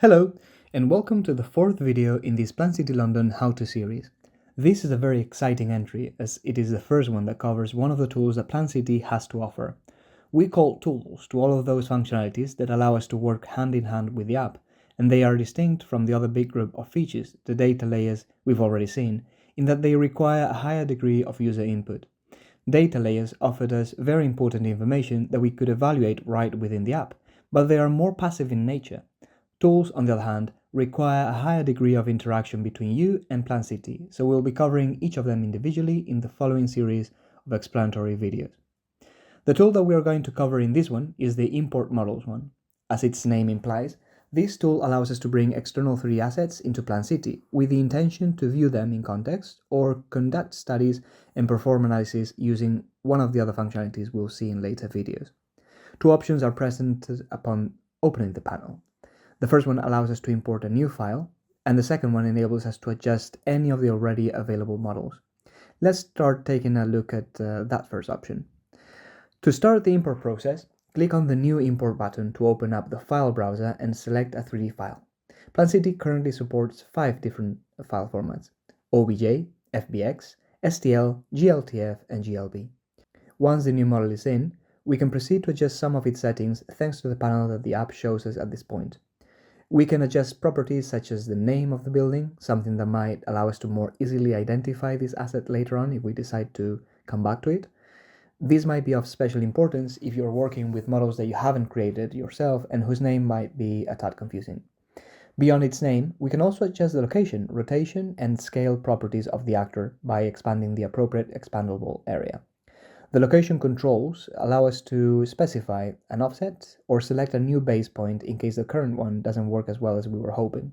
Hello, and welcome to the fourth video in this Plan.City London how-to series. This is a very exciting entry as it is the first one that covers one of the tools that Plan.City has to offer. We call tools to all of those functionalities that allow us to work hand in hand with the app, and they are distinct from the other big group of features, the data layers we've already seen, in that they require a higher degree of user input. Data layers offered us very important information that we could evaluate right within the app, but they are more passive in nature. Tools, on the other hand, require a higher degree of interaction between you and Plan.City, so we'll be covering each of them individually in the following series of explanatory videos. The tool that we are going to cover in this one is the Import Models one. As its name implies, this tool allows us to bring external 3D assets into Plan.City with the intention to view them in context or conduct studies and perform analysis using one of the other functionalities we'll see in later videos. Two options are presented upon opening the panel. The first one allows us to import a new file, and the second one enables us to adjust any of the already available models. Let's start taking a look at that first option. To start the import process, click on the New Import button to open up the file browser and select a 3D file. Plan.City currently supports 5 different file formats: OBJ, FBX, STL, GLTF, and GLB. Once the new model is in, we can proceed to adjust some of its settings thanks to the panel that the app shows us at this point. We can adjust properties such as the name of the building, something that might allow us to more easily identify this asset later on if we decide to come back to it. This might be of special importance if you're working with models that you haven't created yourself and whose name might be a tad confusing. Beyond its name, we can also adjust the location, rotation, and scale properties of the actor by expanding the appropriate expandable area. The location controls allow us to specify an offset or select a new base point in case the current one doesn't work as well as we were hoping.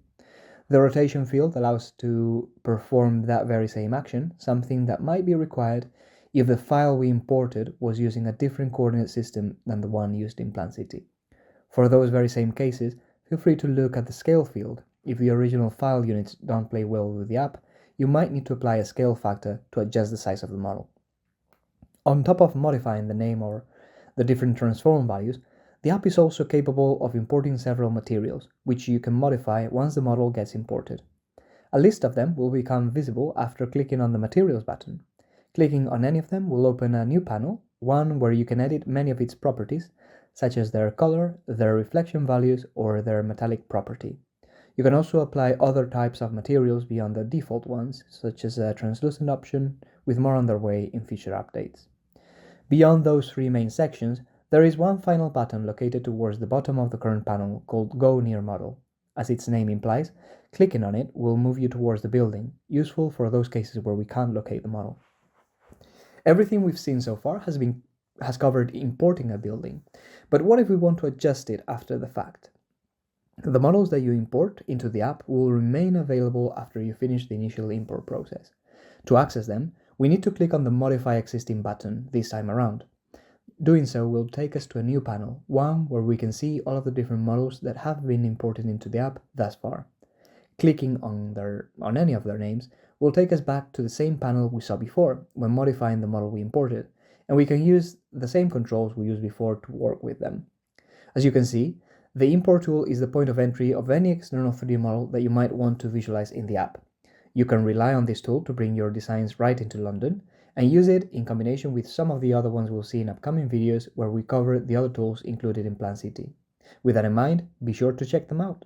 The rotation field allows us to perform that very same action, something that might be required if the file we imported was using a different coordinate system than the one used in Plan.City. For those very same cases, feel free to look at the scale field. If the original file units don't play well with the app, you might need to apply a scale factor to adjust the size of the model. On top of modifying the name or the different transform values, the app is also capable of importing several materials, which you can modify once the model gets imported. A list of them will become visible after clicking on the Materials button. Clicking on any of them will open a new panel, one where you can edit many of its properties, such as their color, their reflection values, or their metallic property. You can also apply other types of materials beyond the default ones, such as a translucent option, with more on their way in future updates. Beyond those 3 main sections, there is one final button located towards the bottom of the current panel called Go Near Model. As its name implies, clicking on it will move you towards the building, useful for those cases where we can't locate the model. Everything we've seen so far has covered importing a building, but what if we want to adjust it after the fact? The models that you import into the app will remain available after you finish the initial import process. To access them, we need to click on the Modify Existing button this time around. Doing so will take us to a new panel, one where we can see all of the different models that have been imported into the app thus far. Clicking on any of their names will take us back to the same panel we saw before when modifying the model we imported, and we can use the same controls we used before to work with them. As you can see, the import tool is the point of entry of any external 3D model that you might want to visualize in the app. You can rely on this tool to bring your designs right into London and use it in combination with some of the other ones we'll see in upcoming videos where we cover the other tools included in Plan.City. With that in mind, be sure to check them out.